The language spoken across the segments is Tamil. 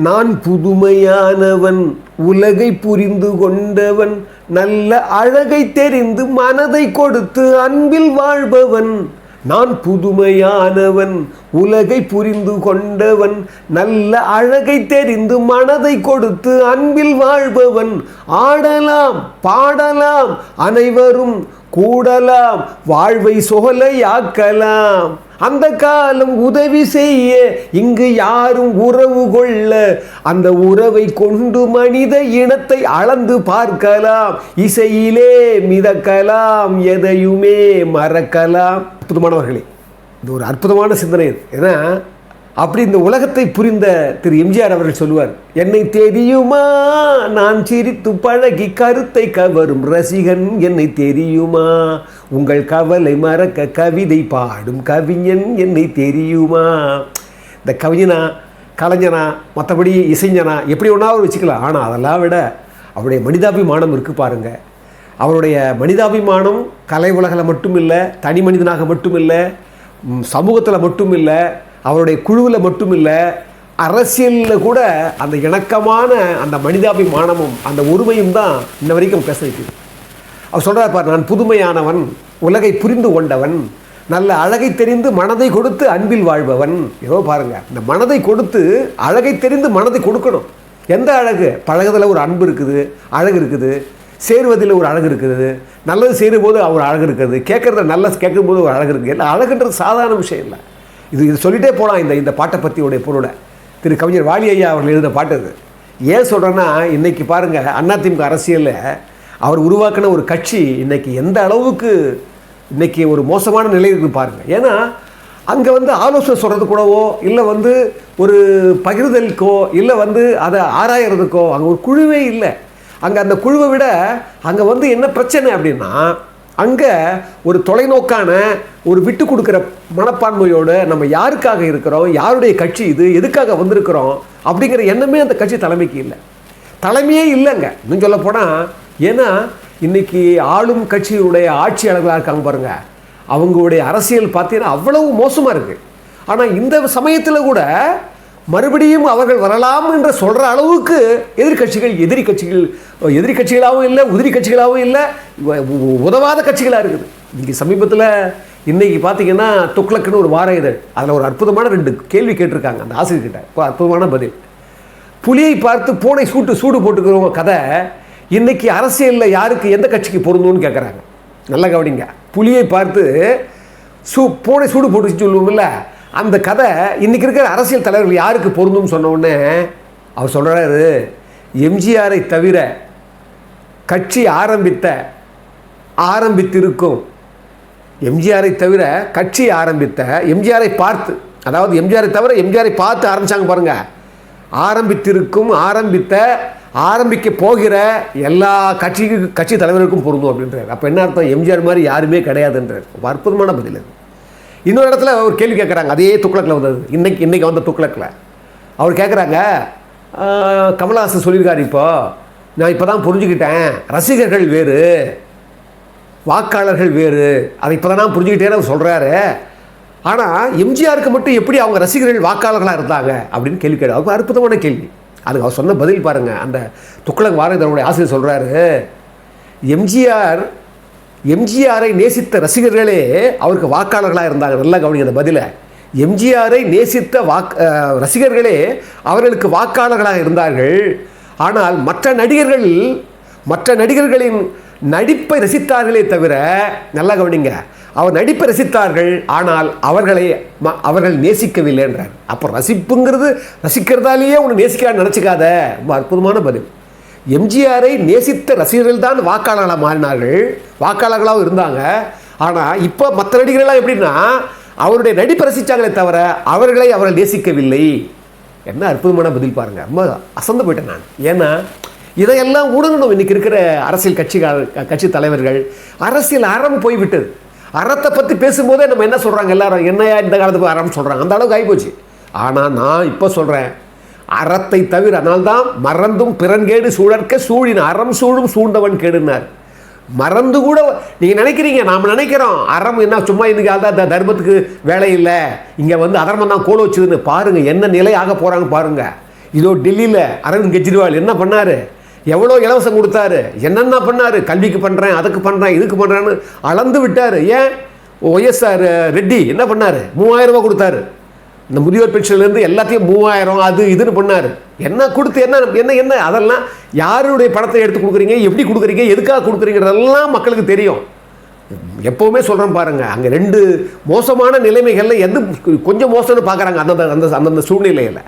நான் புதுமையானவன், உலகை புரிந்து கொண்டவன், நல்ல அழகை தெரிந்து மனதை கொடுத்து அன்பில் வாழ்பவன். நான் புதுமையானவன், உலகை புரிந்து கொண்டவன், நல்ல அழகை தெரிந்து மனதை கொடுத்து அன்பில் வாழ்பவன். ஆடலாம் பாடலாம் அனைவரும் கூடலாம், வாழ்வை சோலையாக்கலாம். அந்த காலம் உதவி செய்ய இங்கு யாரும் உறவு கொள்ள, அந்த உறவை கொண்டு மனித இனத்தை அளந்து பார்க்கலாம். இசையிலே மிதக்கலாம், எதையுமே மறக்கலாம். அற்புதமானவர்களே, இது ஒரு அற்புதமான சிந்தனை. ஏன்னா அப்படி இந்த உலகத்தை புரிந்த திரு எம்ஜிஆர் அவர்கள் சொல்லுவார், என்னை தெரியுமா நான் சிரித்து பழகி கருத்தை கவரும் ரசிகன், என்னை தெரியுமா உங்கள் கவலை மறக்க கவிதை பாடும் கவிஞன், என்னை தெரியுமா. இந்த கவிஞனா கலைஞனா மற்றபடி இசைஞனா எப்படி ஒன்றாவது வச்சுக்கலாம். ஆனால் அதெல்லாம் விட அவருடைய மனிதாபிமானம் இருக்குது பாருங்கள். அவருடைய மனிதாபிமானம் கலை உலகில் மட்டும் இல்லை, தனி மனிதனாக மட்டும் இல்லை, சமூகத்தில் மட்டும் இல்லை, அவருடைய குழுவில் மட்டும் இல்லை, அரசியலில் கூட அந்த இணக்கமான அந்த மனிதாபிமானமும் அந்த உரிமையும் தான் இன்ன வரைக்கும் பேச வைக்குது. அவர் சொல்கிறார் பார், நான் புதுமையானவன், உலகை புரிந்து கொண்டவன், நல்ல அழகை தெரிந்து மனதை கொடுத்து அன்பில் வாழ்பவன். ஏதோ பாருங்கள், இந்த மனதை கொடுத்து அழகை தெரிந்து மனதை கொடுக்கணும். எந்த அழகு? பழகுதில் ஒரு அன்பு இருக்குது, அழகு இருக்குது, சேருவதில் ஒரு அழகு இருக்குது, நல்லது சேரும் போது ஒரு அழகு இருக்குது, கேட்குறத நல்ல கேட்கும் போது ஒரு அழகு இருக்குது. இல்லை, அழகுன்றது சாதாரண விஷயம் இல்லை. இது சொல்லிகிட்டே போகலாம். இந்த பாட்டை பற்றியுடைய பொருளை திரு கவிஞர் வாலி ஐயா அவர்கள் எழுதின பாட்டு இது. ஏன் சொல்கிறேன்னா, இன்றைக்கி பாருங்கள், அதிமுக அரசியலில் அவர் உருவாக்கின ஒரு கட்சி இன்றைக்கி எந்த அளவுக்கு இன்றைக்கி ஒரு மோசமான நிலை இருக்குது பாருங்கள். ஏன்னா அங்கே ஆலோசனை சொல்கிறது கூடவோ, இல்லை ஒரு பகிர்தலுக்கோ, இல்லை அதை ஆராயறதுக்கோ அங்கே ஒரு குழுவே இல்லை. அங்கே அந்த குழுவை விட அங்கே என்ன பிரச்சனை அப்படின்னா, அங்கே ஒரு தொலைநோக்கான ஒரு விட்டு கொடுக்குற மனப்பான்மையோடு நம்ம யாருக்காக இருக்கிறோம், யாருடைய கட்சி இது, எதுக்காக வந்திருக்கிறோம் அப்படிங்கிற எண்ணமே அந்த கட்சி தலைமைக்கு இல்லை. தலைமையே இல்லைங்க இன்னும் சொல்ல போனால். ஏன்னா இன்றைக்கி ஆளும் கட்சியுடைய ஆட்சியாளர்களாக இருக்காங்க பாருங்கள், அவங்களுடைய அரசியல் பார்த்தீங்கன்னா அவ்வளவு மோசமாக இருக்குது. ஆனால் இந்த சமயத்தில் கூட மறுபடியும் அவர்கள் வரலாம் என்று சொல்கிற அளவுக்கு எதிரி கட்சிகளாகவும் இல்லை, உதிரி கட்சிகளாகவும் இல்லை, உதவாத கட்சிகளாக இருக்குது. இன்றைக்கி சமீபத்தில் இன்றைக்கி பார்த்தீங்கன்னா துக்ளக்குன்னு ஒரு வார இதழ், அதில் ஒரு அற்புதமான 2 கேள்வி கேட்டிருக்காங்க அந்த ஆசிரியர்கிட்ட. இப்போ அற்புதமான பதில். புலியை பார்த்து பூனை சூடு போட்டுக்கிறவங்க கதை இன்றைக்கி அரசியலில் யாருக்கு எந்த கட்சிக்கு பொருந்தும்னு கேட்குறாங்க. நல்லா கவனிங்க. புலியை பார்த்து பூனை சூடு போட்டு சொல்லுவோம்ல, அந்த கதை இன்றைக்கி இருக்கிற அரசியல் தலைவர்கள் யாருக்கு பொருந்தும்னு சொன்ன உடனே அவர் சொல்கிறாரு, எம்ஜிஆரை தவிர கட்சி ஆரம்பித்திருக்கும், எம்ஜிஆரை தவிர கட்சி ஆரம்பித்த, எம்ஜிஆரை பார்த்து, அதாவது எம்ஜிஆரை தவிர எம்ஜிஆரை பார்த்து ஆரம்பித்தாங்க பாருங்கள், ஆரம்பிக்க போகிற எல்லா கட்சி தலைவருக்கும் பொருந்தும் அப்படின்றார். அப்போ என்ன அர்த்தம்? எம்ஜிஆர் மாதிரி யாருமே கிடையாதுன்றார். அற்புதமான பதில். இன்னொரு இடத்துல ஒரு கேள்வி கேட்குறாங்க, அதே துக்ளக்கில் வந்தது, இன்னைக்கு வந்த துக்ளக்கில் அவர் கேட்குறாங்க, கமலஹாசன் சொல்லியிருக்காரு, நான் இப்போ தான் புரிஞ்சுக்கிட்டேன், ரசிகர்கள் வேறு வாக்காளர்கள் வேறு, அதை இப்போ தான் நான் புரிஞ்சுக்கிட்டேன்னு அவர் சொல்கிறாரு. ஆனால் எம்ஜிஆருக்கு மட்டும் எப்படி அவங்க ரசிகர்கள் வாக்காளர்களாக இருந்தாங்க அப்படின்னு கேள்வி கேட்க, அவங்க அற்புதமான கேள்வி. அதுக்கு அவர் சொன்ன பதில் பாருங்கள். அந்த துக்ளக் வாரதனுடைய ஆசிரியர் சொல்கிறாரு, எம்ஜிஆரை நேசித்த ரசிகர்களே அவருக்கு வாக்காளர்களாக இருந்தாங்க. நல்லா கவனிங்க அந்த பதிலை. எம்ஜிஆரை நேசித்த ரசிகர்களே அவர்களுக்கு வாக்காளர்களாக இருந்தார்கள். ஆனால் மற்ற நடிகர்களின் நடிப்பை ரசித்தார்களே தவிர, நல்லா கவனிங்க, அவர் நடிப்பை ரசித்தார்கள், ஆனால் அவர்கள் நேசிக்கவில்லை என்றார். அப்போ ரசிக்கிறதாலேயே ஒன்று நேசிக்கிறான்னு நினச்சிக்காத. ரொம்ப அற்புதமான பதில். எம்ஜிஆரை நேசித்த ரசிகர்கள் தான் வாக்காளர்களாக மாறினார்கள், வாக்காளர்களாகவும் இருந்தாங்க. ஆனால் இப்போ மற்ற நடிகர்களாக எப்படின்னா, அவருடைய நடிப்பை ரசித்தாங்களே தவிர அவர்கள் நேசிக்கவில்லை. என்ன அற்புதமான பதில் பாருங்கள். ரொம்ப அசந்து போயிட்டேன் நான். ஏன்னா இதையெல்லாம் உணரணும். இன்றைக்கி இருக்கிற அரசியல் கட்சி தலைவர்கள். அரசியல் அறம் போய்விட்டது. அறத்தை பற்றி பேசும்போதே நம்ம என்ன சொல்கிறாங்க எல்லாரும், என்னையா இந்த காலத்துக்கு அறம் சொல்கிறாங்க, அந்த அளவுக்கு ஆகிப்போச்சு. ஆனால் நான் இப்போ சொல்கிறேன், அறத்தை தவிர, அதனால்தான் மறந்தும் பிறன்கேடு சூழற்க சூழின் அறம் சூழும் சூழ்ந்தவன் கேடுனார். மறந்து கூட நீங்கள் நினைக்கிறீங்க, நாம் நினைக்கிறோம் அறம் என்ன சும்மா இதுக்கு அதான் தர்மத்துக்கு வேலை இல்லை, இங்கே அதர்மம் தான் கோல வச்சுதுன்னு. பாருங்கள் என்ன நிலை ஆக போகிறாங்க பாருங்கள். இதோ டெல்லியில் அரவிந்த் கெஜ்ரிவால் என்ன பண்ணார், எவ்வளோ இலவசம் கொடுத்தாரு, என்னென்ன பண்ணார், கல்விக்கு பண்ணுறேன், அதுக்கு பண்ணுறேன், இதுக்கு பண்ணுறேன்னு அளந்து விட்டார். ஏன் ஒய்எஸ்ஆர் ரெட்டி என்ன பண்ணார், 3000 ரூபா கொடுத்தாரு. இந்த முதியோர் பென்ஷன்லேருந்து எல்லாத்தையும் 3000 அது இதுன்னு பண்ணார். என்ன கொடுத்து என்ன என்ன என்ன அதெல்லாம் யாருடைய பணத்தை எடுத்து கொடுக்குறீங்க, எப்படி கொடுக்குறீங்க, எதுக்காக கொடுக்குறீங்கிறதெல்லாம் மக்களுக்கு தெரியும். எப்போவுமே சொல்கிறேன் பாருங்கள், அங்கே 2 மோசமான நிலைமைகளில் எது கொஞ்சம் மோசம்னு பார்க்குறாங்க அந்தந்த சூழ்நிலையில்.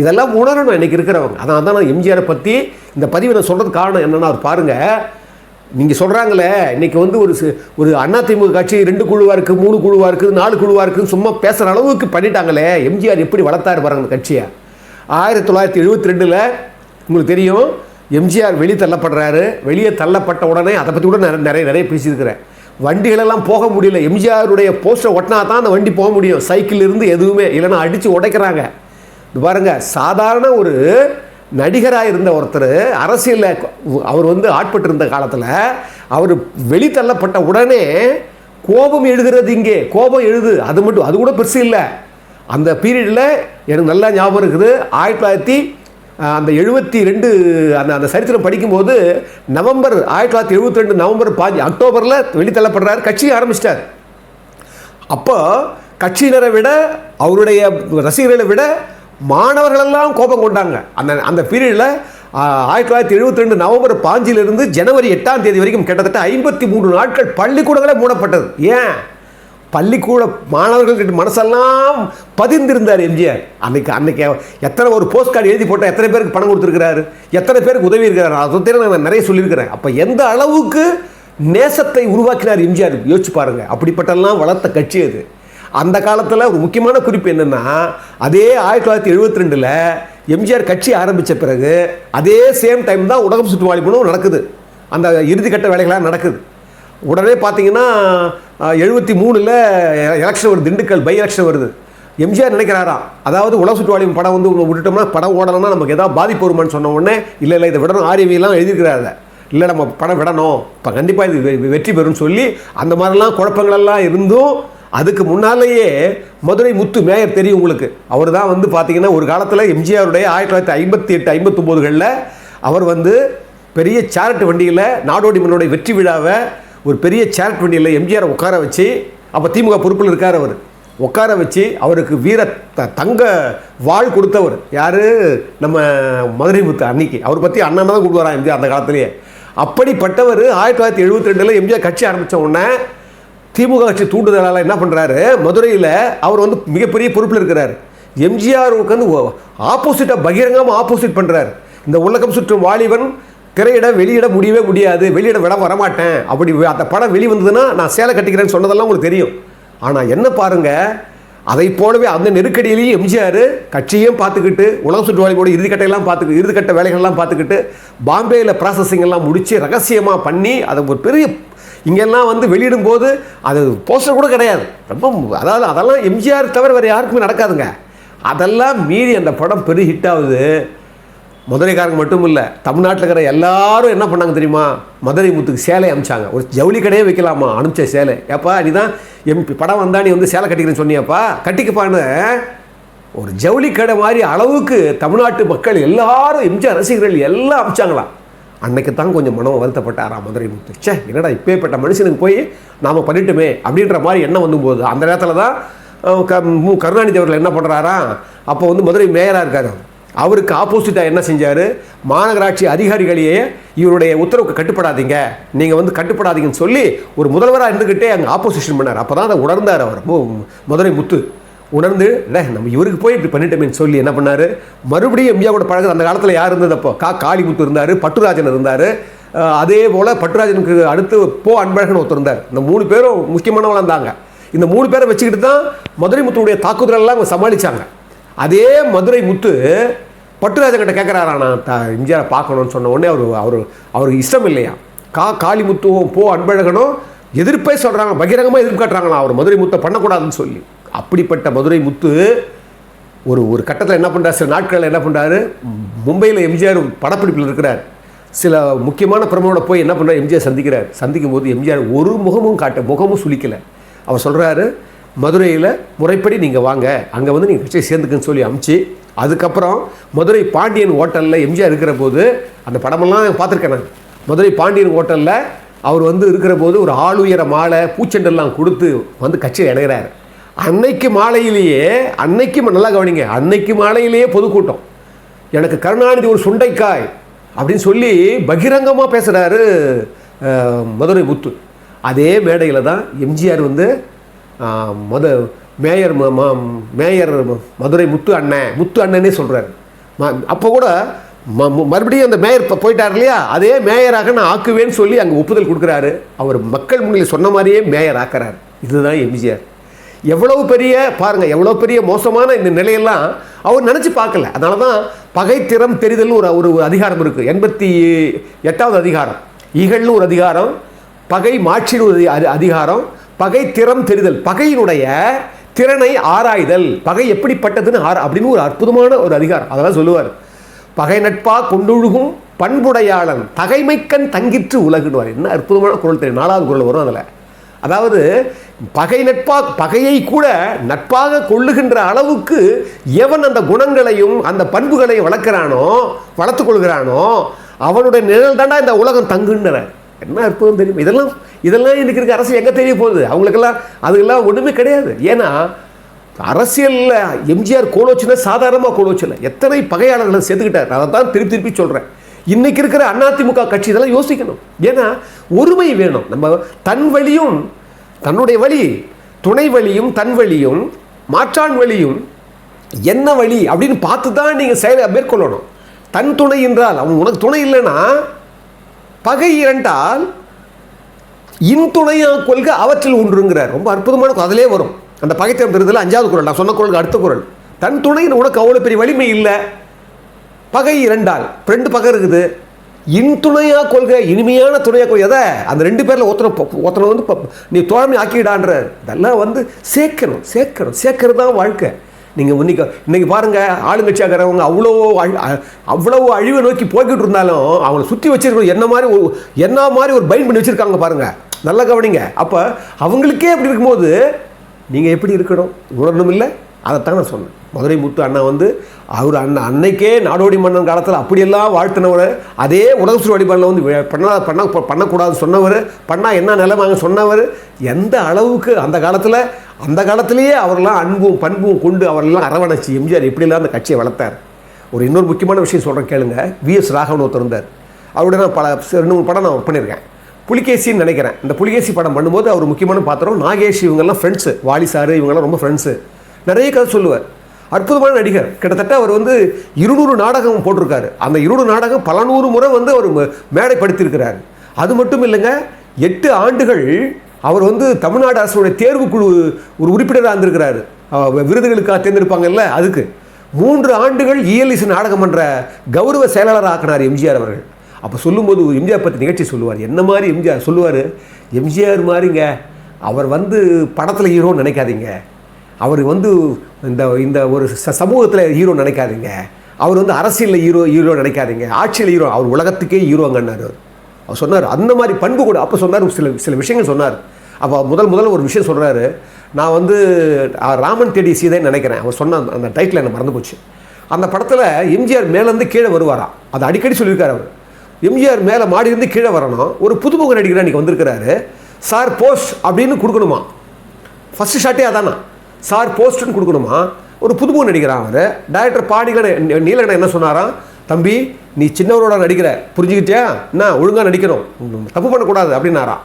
இதெல்லாம் உணரணும் இன்றைக்கி இருக்கிறவங்க. அதான் நான் எம்ஜிஆரை பற்றி இந்த பதிவை நான் சொல்கிறது காரணம் என்னென்னா, அவர் பாருங்கள், நீங்கள் சொல்கிறாங்களே இன்றைக்கி வந்து ஒரு அதிமுக கட்சி 2 குழுவாக இருக்குது, 3 குழுவாக இருக்குது, 4 குழுவாக இருக்குதுன்னு சும்மா பேசுகிற அளவுக்கு பண்ணிட்டாங்களே. எம்ஜிஆர் எப்படி வளர்த்தாரு பாருங்க அந்த கட்சியை. 1972 உங்களுக்கு தெரியும், எம்ஜிஆர் வெளியே தள்ளப்படுறாரு. வெளியே தள்ளப்பட்ட உடனே அதை பற்றி கூட நிறைய பேசியிருக்கிறேன். வண்டிகளெல்லாம் போக முடியல. எம்ஜிஆருடைய போஸ்டர் ஒட்டினா தான் அந்த வண்டி போக முடியும். சைக்கிள் இருந்து எதுவுமே இல்லைன்னா அடித்து உடைக்கிறாங்க. இது பாருங்கள், சாதாரண ஒரு நடிகராக இருந்த ஒருத்தர் அரசியலில் அவர் வந்து ஆட்பட்டு இருந்த காலத்தில் அவர் வெளித்தள்ளப்பட்ட உடனே கோபம் எழுதுறது, இங்கே கோபம் எழுது, அது கூட பெருசு இல்லை. அந்த பீரியடில் எனக்கு நல்லா ஞாபகம் இருக்குது. 1972 அந்த சரித்திரம் படிக்கும்போது நவம்பர் 1972 நவம்பர் 5 அக்டோபரில் வெளித்தள்ளப்படுறாரு, கட்சியை ஆரம்பிச்சிட்டார். அப்போ கட்சியினரை விட அவருடைய ரசிகர்களை விட மாணவர்களெல்லாம் கோபம் கொண்டாங்க. அந்த பீரியடில் 1972 நவம்பர் 5 ஜனவரி 8 வரைக்கும் கிட்டத்தட்ட 53 நாட்கள் பள்ளிக்கூடங்களே மூடப்பட்டது. ஏன்? பள்ளிக்கூட மாணவர்கள் மனசெல்லாம் பதிந்திருந்தார் எம்ஜிஆர். அன்னைக்கு எத்தனை ஒரு போஸ்ட் கார்டு எழுதி போட்டால் எத்தனை பேருக்கு பணம் கொடுத்துருக்கிறாரு, எத்தனை பேருக்கு உதவி இருக்கிறார், அதை நான் நிறைய சொல்லியிருக்கிறேன். அப்போ எந்த அளவுக்கு நேசத்தை உருவாக்கினார் எம்ஜிஆர் யோசிச்சு பாருங்கள். அப்படிப்பட்டெல்லாம் வளர்த்த கட்சி அது. அந்த காலத்தில் ஒரு முக்கியமான குறிப்பு என்னென்னா, அதே 1972 எம்ஜிஆர் கட்சி ஆரம்பித்த பிறகு அதே சேம் டைம் தான் உலகம் சுற்று வாலிபனும் நடக்குது. அந்த இறுதிக்கட்ட வேலைகளாக நடக்குது. உடனே பார்த்தீங்கன்னா 73 எலெக்ஷன் வருது, திண்டுக்கல் பை எலெக்ஷன் வருது. எம்ஜிஆர் நினைக்கிறாராம், அதாவது உலக சுற்று வாலிபன் படம் வந்து விட்டுட்டோம்னா படம் ஓடணும்னா நமக்கு ஏதாவது பாதிப்பு வருமானு சொன்ன உடனே இல்லை இதை விடணும், ஆர்எவியெல்லாம் எழுதியிருக்கிறாரு, இல்லை நம்ம படம் விடணும், இப்போ கண்டிப்பாக இது வெற்றி பெறும்னு சொல்லி அந்த மாதிரிலாம் குழப்பங்களெல்லாம் இருந்தும் அதுக்கு முன்னாலேயே மதுரை முத்து மேயர் தெரியும் உங்களுக்கு. அவர் தான் வந்து பார்த்தீங்கன்னா ஒரு காலத்தில் எம்ஜிஆருடைய 1958-59 அவர் வந்து பெரிய சேரிட்டி வண்டியில் நாடோடி மன்னனுடைய வெற்றி விழாவை ஒரு பெரிய சேரிட்டி வண்டியில் எம்ஜிஆரை உட்கார வச்சு, அப்போ திமுக பொறுப்பில் இருக்கார், அவர் உட்கார வச்சு அவருக்கு தங்க வாழ் கொடுத்தவர் யார்? நம்ம மதுரை முத்து. அன்னைக்கு அவர் பற்றி அண்ணன் தான் கூப்பிடுவாராம் எம்ஜிஆர் அந்த காலத்திலேயே. அப்படிப்பட்டவர் 1972 எம்ஜிஆர் கட்சி ஆரம்பித்த உடனே திமுக கட்சி தூண்டுதலால் என்ன பண்ணுறாரு, மதுரையில் அவர் வந்து மிகப்பெரிய பொறுப்பில் இருக்கிறார். எம்ஜிஆருக்கு வந்து ஆப்போசிட்டாக பகிரங்கமாக ஆப்போசிட் பண்ணுறார். இந்த உலகம் சுற்றும் வாலிபன் வெளியிட முடியவே முடியாது, வெளியிட விட வரமாட்டேன், அப்படி அந்த படம் வெளிவந்ததுன்னா நான் சேலை கட்டிக்கிறேன்னு சொன்னதெல்லாம் உங்களுக்கு தெரியும். ஆனால் என்ன பாருங்கள், அதை போலவே அந்த நெருக்கடியிலையும் எம்ஜிஆர் கட்சியும் பார்த்துக்கிட்டு உலகம் சுற்று வாலிபோட இறுதிக்கட்ட வேலைகள்லாம் பார்த்துக்கிட்டு பாம்பேயில் ப்ராசஸிங் எல்லாம் முடித்து ரகசியமாக பண்ணி அதை ஒரு பெரிய இங்கெல்லாம் வந்து வெளியிடும்போது அது போஸ்டர் கூட கிடையாது. ரொம்ப அதாவது அதெல்லாம் எம்ஜிஆர் தவிர வேறு யாருக்குமே நடக்காதுங்க. அதெல்லாம் மீறி அந்த படம் பெரிய ஹிட் ஆகுது. மதுரைக்காரங்க மட்டும் இல்லை, தமிழ்நாட்டில் இருக்கிற எல்லாரும் என்ன பண்ணாங்க தெரியுமா, மதுரை முத்துக்கு சேலை அனுப்பிச்சாங்க. ஒரு ஜவுளி கடையே வைக்கலாமா அனுப்பிச்ச சேலை. ஏப்பா நீ தான் படம் வந்தா நீ வந்து சேலை கட்டிக்கிறேன்னு சொன்னியாப்பா, கட்டிக்கப்பான்னு ஒரு ஜவுளி கடை மாதிரி அளவுக்கு தமிழ்நாட்டு மக்கள் எல்லாரும் எம்ஜிஆர் ரசிகர்கள் எல்லாம் அனுப்பிச்சாங்களாம். அன்னைக்கு தான் கொஞ்சம் மனம் வருத்தப்பட்டாராம் மதுரை முத்து. என்னடா இப்பேற்பட்ட மனுஷனுக்கு போய் நாம் பண்ணிட்டுமே அப்படின்ற மாதிரி எண்ணம் வந்தும்போது அந்த நேரத்தில் தான் கருணாநிதி அவர்கள் என்ன பண்ணுறாரா, அப்போ வந்து மதுரை மேயராக இருக்கார். அவருக்கு ஆப்போசிட்டாக என்ன செஞ்சார், மாநகராட்சி அதிகாரிகளையே இவருடைய உத்தரவுக்கு கட்டுப்படாதீங்க, நீங்கள் வந்து கட்டுப்படாதீங்கன்னு சொல்லி ஒரு முதல்வராக இருந்துக்கிட்டே அங்கே ஆப்போசிஷன் பண்ணார். அப்போ தான் அதை உணர்ந்தார் அவர் மதுரை முத்து. உணர்ந்து நம்ம இவருக்கு போய் இப்படி பண்ணிட்டோமேன்னு சொல்லி என்ன பண்ணார், மறுபடியும் எம்ஜிஆரோட பழக்கம் அந்த காலத்தில் யார் இருந்தது, அப்போ காளிமுத்து இருந்தார், பட்டுராஜன் இருந்தார், அதே போல் பட்டுராஜனுக்கு அடுத்து அன்பழகன் ஒருத்தர் இருந்தார். இந்த 3 பேரும் முக்கியமானவங்களாக இருந்தாங்க. இந்த 3 பேரை வச்சுக்கிட்டு தான் மதுரை முத்துடைய தாக்குதலெல்லாம் அவங்க சமாளித்தாங்க. அதே மதுரை முத்து பட்டுராஜன் கிட்ட கேட்குறாரா, நான் எம்ஜிஆரை பார்க்கணும்னு சொன்ன உடனே அவருக்கு இஷ்டம் இல்லையா. காளிமுத்துவும் அன்பழகனும் எதிர்ப்பே சொல்கிறாங்க, பகிரங்கமாக எதிர்ப்பு காட்டுறாங்களா அவர் மதுரை முத்தை பண்ணக்கூடாதுன்னு சொல்லி. அப்படிப்பட்ட மதுரை முத்து ஒரு கட்டத்தில் என்ன பண்ணுறாரு, சில நாட்களில் என்ன பண்ணுறாரு, மும்பையில் எம்ஜிஆர் படப்பிடிப்பில் இருக்கிறார். சில முக்கியமான பிரமுகோட போய் என்ன பண்ணுறாரு, எம்ஜிஆர் சந்திக்கும் போது எம்ஜிஆர் ஒரு முகமும் சுளிக்கலை. அவர் சொல்கிறாரு, மதுரையில் முறைப்படி நீங்கள் வாங்க, அங்கே வந்து நீங்கள் கட்சியை சேர்ந்துக்குன்னு சொல்லி அமுச்சு, அதுக்கப்புறம் மதுரை பாண்டியன் ஹோட்டலில் எம்ஜிஆர் இருக்கிற போது, அந்த படமெல்லாம் பார்த்துருக்கேன் நான். மதுரை பாண்டியன் ஹோட்டலில் அவர் வந்து இருக்கிற போது ஒரு ஆளுயர மாலை பூச்செண்டெல்லாம் கொடுத்து வந்து கட்சியை இணைகிறார். அன்னைக்கு மாலையிலேயே, நல்லா கவனிங்க, அன்னைக்கு மாலையிலேயே பொதுக்கூட்டம், எனக்கு கருணாநிதி ஒரு சுண்டைக்காய் அப்படின்னு சொல்லி பகிரங்கமாக பேசுகிறாரு மதுரை முத்து. அதே மேடையில் தான் எம்ஜிஆர் வந்து மேயர் மதுரை முத்து அண்ணனே சொல்கிறார். அப்போ கூட மறுபடியும் அந்த மேயர் போயிட்டார் இல்லையா, அதே மேயராக நான் ஆக்குவேன்னு சொல்லி அங்கே ஒப்புதல் கொடுக்குறாரு. அவர் மக்கள் முன்னிலை சொன்ன மாதிரியே மேயர் ஆக்குறாரு. இதுதான் எம்ஜிஆர். எவ்வளவு பெரிய பாருங்கள், எவ்வளோ பெரிய மோசமான இந்த நிலையெல்லாம் அவர் நினச்சி பார்க்கல. அதனால தான் பகை திறம் தெரிதல் ஒரு அதிகாரம் இருக்குது. 88வது அதிகாரம், இகழ்னு ஒரு அதிகாரம், பகை மாட்சின்னு ஒரு அதிகாரம், பகை திறம் தெரிதல், பகையினுடைய திறனை ஆராய்தல், பகை எப்படிப்பட்டதுன்னு அப்படின்னு ஒரு அற்புதமான ஒரு அதிகாரம். அதெல்லாம் சொல்லுவார். பகை நட்பா கொண்டொழுகும் பண்புடையாளன் தகைமைக்கண் தங்கிற்று உலகுடுவார். என்ன அற்புதமான குரல் தெரியும், 4வது குரல் வரும் அதில். அதாவது பகையை கூட நட்பாக கொள்ளுகின்ற அளவுக்கு எவன் அந்த குணங்களையும் அந்த பண்புகளையும் வளர்த்து கொள்கிறானோ அவனுடைய நிழல் தாண்டா இந்த உலகம் தங்குன்ற. என்ன அற்புதம் தெரியும். இதெல்லாம் இன்னைக்கு இருக்க அரசியல் எங்கே தெரிய போகுது அவங்களுக்கெல்லாம்? அதுக்கெல்லாம் ஒன்றுமே கிடையாது. ஏன்னா அரசியலில் எம்ஜிஆர் கோலோச்சுனா சாதாரணமாக கோலோச்சல, எத்தனை பகையாளர்களை சேர்த்துக்கிட்டார். அதை தான் திருப்பி சொல்கிறேன். இன்னைக்கு இருக்கிற அதிமுக கட்சி இதெல்லாம் யோசிக்கணும். ஏன்னா ஒருமை வேணும். நம்ம தன் வழியும், தன்னுடைய வழி, துணை வழியும், தன் வழியும், மாற்றான் வழியும், என்ன வழி அப்படின்னு பார்த்து தான் நீங்கள் செயலை மேற்கொள்ளணும். தன் துணை என்றால் அவன் உனக்கு துணை இல்லைன்னா, பகை இரண்டால் இன்துணையா கொள்கை அவற்றில் ஒன்றுங்கிறார். ரொம்ப அற்புதமான அதிலே வரும் அந்த பகைத்திறம் பெறுதல் 5வது குறள். நான் சொன்ன குறளுக்கு அடுத்த குறள். தன் துணை உனக்கு அவ்வளோ பெரிய வலிமை இல்லை, பகை இரண்டால் 2 பகை இருக்குது, இன்துணையா கொள்கை, இனிமையான துணையா கொள்கை. எதை அந்த 2 பேரில் ஒருத்தனை வந்து நீ தோழமை ஆக்கிடான்ற. இதெல்லாம் வந்து சேர்க்கறது தான் வாழ்க்கை. நீங்கள் இன்னைக்கு பாருங்கள், ஆளுங்கட்சியாகிறவங்க அவ்வளோ அழிவை நோக்கி போய்கிட்டு இருந்தாலும் அவங்களை சுற்றி வச்சிருக்கணும். என்ன மாதிரி ஒரு பைண்ட் பண்ணி வச்சுருக்காங்க பாருங்கள், நல்லா கவனிங்க. அப்போ அவங்களுக்கே அப்படி இருக்கும்போது நீங்கள் எப்படி இருக்கணும் உணரணும் இல்லை? அதைத்தான் நான் சொன்னேன். மதுரை முத்து அண்ணா வந்து அவர் அன்னைக்கே நாடோடி மன்னன் காலத்தில் அப்படியெல்லாம் வாழ்த்தினவர், அதே உலகசூர் வழிபாடில் வந்து பண்ணக்கூடாதுன்னு சொன்னவர், பண்ணால் என்ன நிலைமாங்க சொன்னவர். எந்த அளவுக்கு அந்த காலத்திலேயே அவரெல்லாம் அன்பும் பண்பும் கொண்டு அவரெல்லாம் அரவணைச்சி எம்ஜிஆர் எப்படிலாம் அந்த கட்சியை வளர்த்தார். இன்னொரு முக்கியமான விஷயம் சொல்கிறேன் கேளுங்க. VS ராகவன் ஒருத்தர் இருந்தார். அவரோட நான் 2-3 படம் நான் ஒர்க் பண்ணியிருக்கேன். புலிகேசின்னு நினைக்கிறேன். இந்த புலிகேசி படம் பண்ணும்போது அவர் முக்கியமான பாத்திரம். நாகேஷ் இவங்கெல்லாம் ஃப்ரெண்ட்ஸு, வாலி சார் இவங்கெல்லாம் ரொம்ப ஃப்ரெண்ட்ஸு. நிறைய கதை சொல்லுவார். அற்புதமான நடிகர். கிட்டத்தட்ட அவர் வந்து 200 நாடகம் போட்டிருக்காரு. அந்த 200 நாடகம் பல 100 முறை வந்து அவர் மேடைப்படுத்தியிருக்கிறார். அது மட்டும் இல்லைங்க, 8 ஆண்டுகள் அவர் வந்து தமிழ்நாடு அரசுடைய தேர்வுக்குழு ஒரு உறுப்பினராக இருந்திருக்கிறாரு. விருதுகளுக்காக தேர்ந்தெடுப்பாங்கல்ல, அதுக்கு 3 ஆண்டுகள் ELS நாடகம் என்ற கௌரவ செயலாளர் ஆக்கினார் எம்ஜிஆர் அவர்கள். அப்போ சொல்லும்போது எம்ஜிஆர் பற்றி நிகழ்ச்சி சொல்லுவார். என்ன மாதிரி எம்ஜிஆர் சொல்லுவார், எம்ஜிஆர் மாதிரிங்க அவர் வந்து படத்தில் ஹீரோன்னு நினைக்காதீங்க, அவர் வந்து இந்த ஒரு சமூகத்தில் ஹீரோ நினைக்காதீங்க, அவர் வந்து அரசியலில் ஹீரோ நினைக்காதீங்க, ஆட்சியில் ஹீரோ, அவர் உலகத்துக்கே ஹீரோங்கன்னார். அவர் சொன்னார் அந்த மாதிரி பண்பு கூட. அப்போ சொன்னார் சில விஷயங்கள் சொன்னார். அப்போ முதல்ல ஒரு விஷயம் சொல்கிறாரு. நான் வந்து ராமன் தேடி சீதைன்னு நினைக்கிறேன். அவர் சொன்ன அந்த டைட்டில் எனக்கு மறந்து போச்சு. அந்த படத்தில் எம்ஜிஆர் மேலேருந்து கீழே வருவாராம். அதை அடிக்கடி சொல்லியிருக்காரு அவர். எம்ஜிஆர் மேலே மாடியிருந்து கீழே வரணும். ஒரு புதுமுக நடிகர் அன்றைக்கி வந்திருக்கிறாரு. சார் போஸ்ட் அப்படின்னு கொடுக்கணுமா, ஃபஸ்ட்டு ஷாட்டே அதானா, சார் போஸ்ட்டுன்னு கொடுக்கணுமா. ஒரு புதுமுக நடிக்கிறான் அவர். டைரக்டர் நீலகண்டன் என்ன சொன்னாராம், தம்பி நீ சின்னவரோட நடிக்கிற, புரிஞ்சுக்கிட்டியா, என்ன ஒழுங்காக நடிக்கணும், தப்பு பண்ணக்கூடாது அப்படின்னாராம்.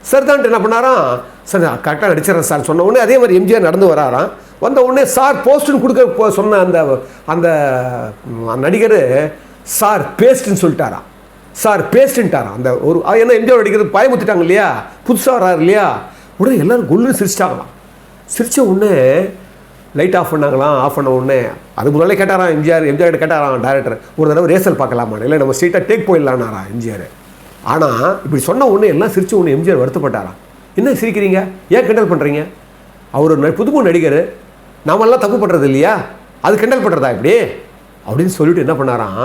சார் தான் என்ன பண்ணாராம், சார் கரெக்டாக நடிச்சிடறேன் சார் சொன்ன உடனே அதே மாதிரி எம்ஜிஆர் நடந்து வராராம். வந்த உடனே சார் போஸ்ட்டுன்னு கொடுக்க சொன்ன அந்த நடிகர் சார் பேஸ்ட்டுன்னு சொல்லிட்டாராம். சார் பேஸ்ட்டுன்ட்டாராம். அந்த ஒரு என்ன எம்ஜிஆர் நடிக்கிறது பயமுத்திட்டாங்க இல்லையா, புதுசாக வராரு இல்லையா. உடனே எல்லோரும் கொல்லுன்னு சிரிச்சிட்டாங்களாம். சிரித்த உடனே லைட் ஆஃப் பண்ணாங்களாம். ஆஃப் பண்ண உடனே அது முதல்ல கேட்டாராம் எம்ஜிஆர் கேட்டாராம் டைரக்டர், ஒரு தடவை ரேசல் பார்க்கலாமா, இல்லை நம்ம ஸ்ட்ரெயிட்டாக டேக் போயிடலான்னாரா எம்ஜிஆர். ஆனால் இப்படி சொன்ன உடனே எல்லாம் சிரிச்ச உடனே எம்ஜிஆர் வருத்தப்பட்டாராம். என்ன சிரிக்கிறீங்க, ஏன் கிண்டல் பண்ணுறீங்க, அவர் புதுமுக நடிகர், நாமெல்லாம் தப்பு பண்ணுறது இல்லையா, அது கிண்டல் பண்ணுறதா இப்படி அப்படின்னு சொல்லிட்டு என்ன பண்ணாராம்,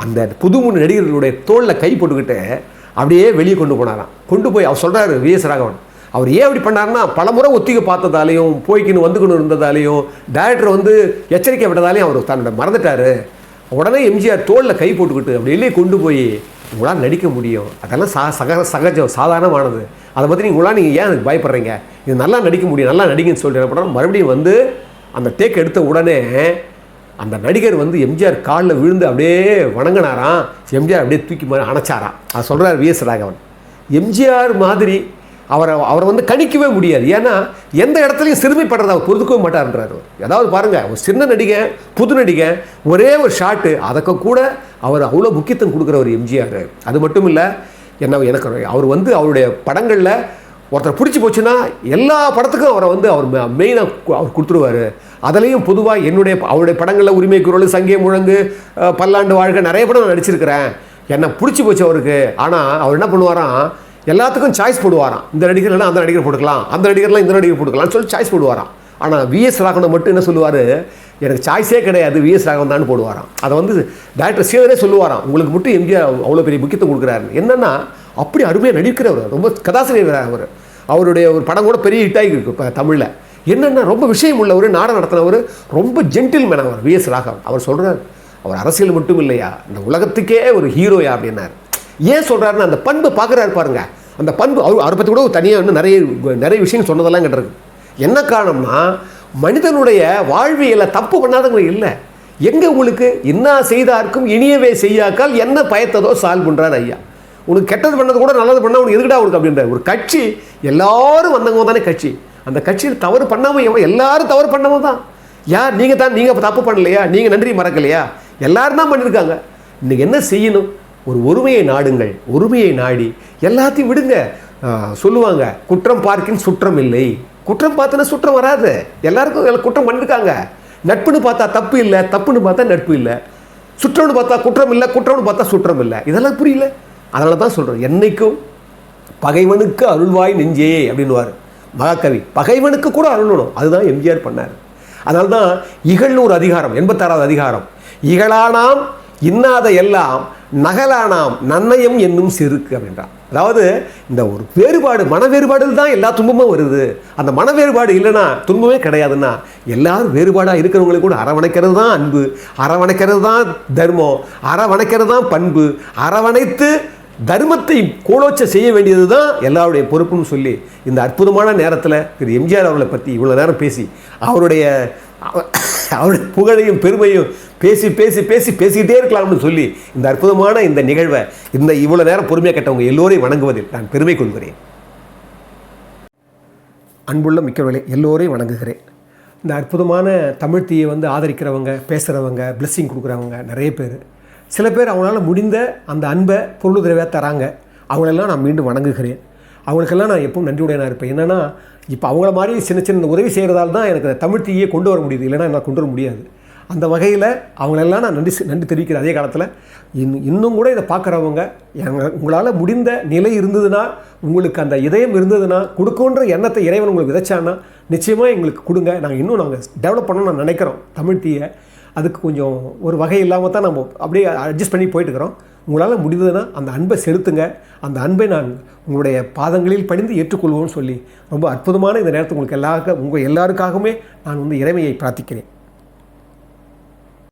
அந்த புதுமுக நடிகர்களுடைய தோளில் கை போட்டுக்கிட்டு அப்படியே வெளியே கொண்டு போனாராம். கொண்டு போய் அவர் சொல்கிறாரு VS ராகவன், அவர் ஏன் அப்படி பண்ணாருன்னா பலமுறை ஒத்திகை பார்த்ததாலையும் போய்க்கின்னு வந்துக்கணும் இருந்ததாலையும் டைரக்டர் வந்து எச்சரிக்கை விட்டதாலையும் அவர் தன்னோட மறந்துட்டார். உடனே எம்ஜிஆர் தோளில் கை போட்டுக்கிட்டு அப்படி வெளியே கொண்டு போய் உங்களால் நடிக்க முடியும், அதெல்லாம் சகஜம் சாதாரணமானது, அதை பற்றி நீங்கள் ஏன் அதுக்கு பயப்படுறீங்க, இது நல்லா நடிக்க முடியும், நல்லா நடிங்கன்னு சொல்லிட்டு என்ன பண்ணால் மறுபடியும் வந்து அந்த டேக் எடுத்த உடனே அந்த நடிகர் வந்து எம்ஜிஆர் காலில் விழுந்து அப்படியே வணங்கினாராம். எம்ஜிஆர் அப்படியே தூக்கி அணைச்சாராம். அதை சொல்கிறார் விஎஸ் ராகவன். எம்ஜிஆர் மாதிரி அவரை வந்து கணிக்கவே முடியாது. ஏன்னா எந்த இடத்துலையும் சிறுமைப்படுறதை அவர் பொறுத்துக்கவே மாட்டார்ன்றார். அதாவது பாருங்கள், ஒரு சின்ன நடிகை புது நடிகை ஒரே ஒரு ஷாட்டு அதுக்கு கூட அவர் அவ்வளோ முக்கியத்துவம் கொடுக்குற ஒரு எம்ஜிஆர். அது மட்டும் இல்லை, எனக்கு அவர் வந்து அவருடைய படங்களில் ஒருத்தர் பிடிச்சி போச்சுன்னா எல்லா படத்துக்கும் அவரை வந்து அவர் மெயினாக அவர் கொடுத்துருவார். அதுலேயும் பொதுவாக அவருடைய படங்களில் உரிமை குரல், சங்கே முழங்கு, பல்லாண்டு வாழ்க்கை நிறைய படம் நான் நடிச்சிருக்கிறேன். என்னை பிடிச்சி போச்சு அவருக்கு. ஆனால் அவர் என்ன பண்ணுவாராம், எல்லாத்துக்கும் சாய்ஸ் போடுவாராம். இந்த நடிகர்லாம் அந்த நடிகர் போட்டுக்கலாம், அந்த நடிகர்லாம் இந்த நடிகர் போட்டுக்கலாம்னு சொல்லி சாய்ஸ் போடுவாராம். ஆனால் விஎஸ் ராகவனை மட்டும் என்ன சொல்லுவார், எனக்கு சாய்ஸே கிடையாது, விஎஸ் ராகவன் தான் போடுவாராம். அதை வந்து டைரக்டர் சீனரே சொல்லுவாராம், உங்களுக்கு மட்டும் எம்ஜிஆர் அவ்வளோ பெரிய முக்கியத்துவம் கொடுக்குறாரு. என்னென்னா அப்படி அருமையாக நடிக்கிறவர், ரொம்ப கதாசிரியர் அவர். அவருடைய ஒரு படம் கூட பெரிய ஹிட் ஆகிருக்கு இப்போ தமிழில். என்னென்னா ரொம்ப விஷயம் உள்ளவர், நாடகம் நடத்தினவர், ரொம்ப ஜென்டில்மேன் அவர் விஎஸ் ராகவன். அவர் சொல்கிறார், அவர் அரசியல் மட்டும் இல்லையா, இந்த உலகத்துக்கே ஒரு ஹீரோயா அப்படின்னார். ஏன் சொல்கிறாருன்னா அந்த பண்பு பார்க்குறாரு பாருங்க. அந்த பண்பு அவரை பற்றி கூட தனியாக இன்னும் நிறைய விஷயம் சொன்னதெல்லாம் கேட்டிருக்கு. என்ன காரணம்னா மனிதனுடைய வாழ்வியலை தப்பு பண்ணாதவங்க இல்லை. எங்கே உங்களுக்கு என்ன செய்தார்க்கும் இனியவே செய்யாக்கால் என்ன பயத்ததோ சால்வ் பண்ணுறாரு ஐயா. உனக்கு கெட்டது பண்ணது கூட நல்லது பண்ணால் உனக்கு எதுக்கிட்டா உனக்கு அப்படின்ற ஒரு கட்சி. எல்லாரும் வந்தவங்க தானே கட்சி. அந்த கட்சியில் தவறு பண்ணாமல் எல்லாரும் தவறு பண்ணவங்க தான். யார் நீங்கள் தப்பு பண்ணலையா, நீங்கள் நன்றி மறக்கலையா, எல்லாரும் தான் பண்ணியிருக்காங்க. இன்றைக்கி என்ன செய்யணும், ஒரு ஒருமையை நாடுங்கள். ஒருமையை நாடி எல்லாத்தையும் விடுங்க. சொல்லுவாங்க, குற்றம் பார்க்கின் சுற்றம் இல்லை. குற்றம் பார்த்தனா சுற்றம் வராது. எல்லாருக்கும் குற்றம் பண்ணியிருக்காங்க. நட்புன்னு பார்த்தா தப்பு இல்லை, தப்புன்னு பார்த்தா நட்பு இல்லை. சுற்றம்னு பார்த்தா குற்றம் இல்லை, குற்றம்னு பார்த்தா சுற்றம் இல்லை. இதெல்லாம் புரியல. அதனால தான் சொல்கிறேன், என்னைக்கும் பகைவனுக்கு அருள்வாய் நெஞ்சே அப்படின்னுவார் மகாகவி. பகைவனுக்கு கூட அருளணும், அதுதான் எம்ஜிஆர் பண்ணார். அதனால தான் இகழ்னு ஒரு அதிகாரம், 86வது அதிகாரம், இகழானாம் இன்னாத எல்லாம் நகலானாம் நன்னயம் என்னும் செருக்கு அப்படின்றான். அதாவது இந்த ஒரு வேறுபாடு, மன வேறுபாடு தான் எல்லா துன்பமும் வருது. அந்த மன வேறுபாடு இல்லைன்னா துன்பமே கிடையாதுன்னா, எல்லாரும் வேறுபாடாக இருக்கிறவங்களுக்கு கூட அரவணைக்கிறது தான் அன்பு, அரவணைக்கிறது தான் தர்மம், அரவணைக்கிறது தான் பண்பு, அரவணைத்து தர்மத்தை கோலோச்ச செய்ய வேண்டியது தான் எல்லாருடைய பொறுப்புன்னு சொல்லி இந்த அற்புதமான நேரத்தில் திரு எம்ஜிஆர் அவர்களை பற்றி இவ்வளோ நேரம் பேசி அவருடைய புகழையும் பெருமையும் பேசிக்கிட்டே இருக்கலாம்னு சொல்லி இந்த அற்புதமான இந்த நிகழ்வை இவ்வளோ நேரம் பொறுமையாக கேட்டவங்க எல்லோரையும் வணங்குவதில் நான் பெருமை கொள்கிறேன். அன்புள்ள மிக்கவர்களே, எல்லோரையும் வணங்குகிறேன். இந்த அற்புதமான தமிழ் தீயை வந்து ஆதரிக்கிறவங்க, பேசுகிறவங்க, பிளெஸ்ஸிங் கொடுக்குறவங்க நிறைய பேர். சில பேர் அவங்களால முடிந்த அந்த அன்பை பொருளுதவியாக தராங்க. அவங்களெல்லாம் நான் மீண்டும் வணங்குகிறேன். அவங்களுக்கெல்லாம் நான் எப்பவும் நன்றியுடையனாக இருப்பேன். என்னென்னா இப்போ அவங்கள மாதிரி சின்ன சின்ன உதவி செய்கிறதால தான் எனக்கு தமிழ் தீயை கொண்டு வர முடியுது, இல்லைன்னா என்னால் கொண்டு வர முடியாது. அந்த வகையில் அவங்களெல்லாம் நான் நன்றி தெரிவிக்கிறேன். அதே காலத்தில் இன்னும் கூட இதை பார்க்குறவங்க, உங்களால் முடிந்த நிலை இருந்ததுன்னா, உங்களுக்கு அந்த இதயம் இருந்ததுன்னா, கொடுக்குன்ற எண்ணத்தை இறைவன் உங்களுக்கு விதைச்சான்னா நிச்சயமாக எங்களுக்கு கொடுங்க. நாங்கள் டெவலப் பண்ணணும்னு நான் நினைக்கிறோம் தமிழ் தீயை. அதுக்கு கொஞ்சம் ஒரு வகை இல்லாமல் தான் நம்ம அப்படியே அட்ஜஸ்ட் பண்ணி போயிட்டுருக்கிறோம். உங்களால் முடிந்ததுன்னா அந்த அன்பை செலுத்துங்க. அந்த அன்பை நான் உங்களுடைய பாதங்களில் பணிந்து ஏற்றுக்கொள்வோம்னு சொல்லி ரொம்ப அற்புதமான இந்த நேரத்தை உங்கள் எல்லாருக்காகவுமே நான் வந்து இறைமையை பிரார்த்திக்கிறேன்.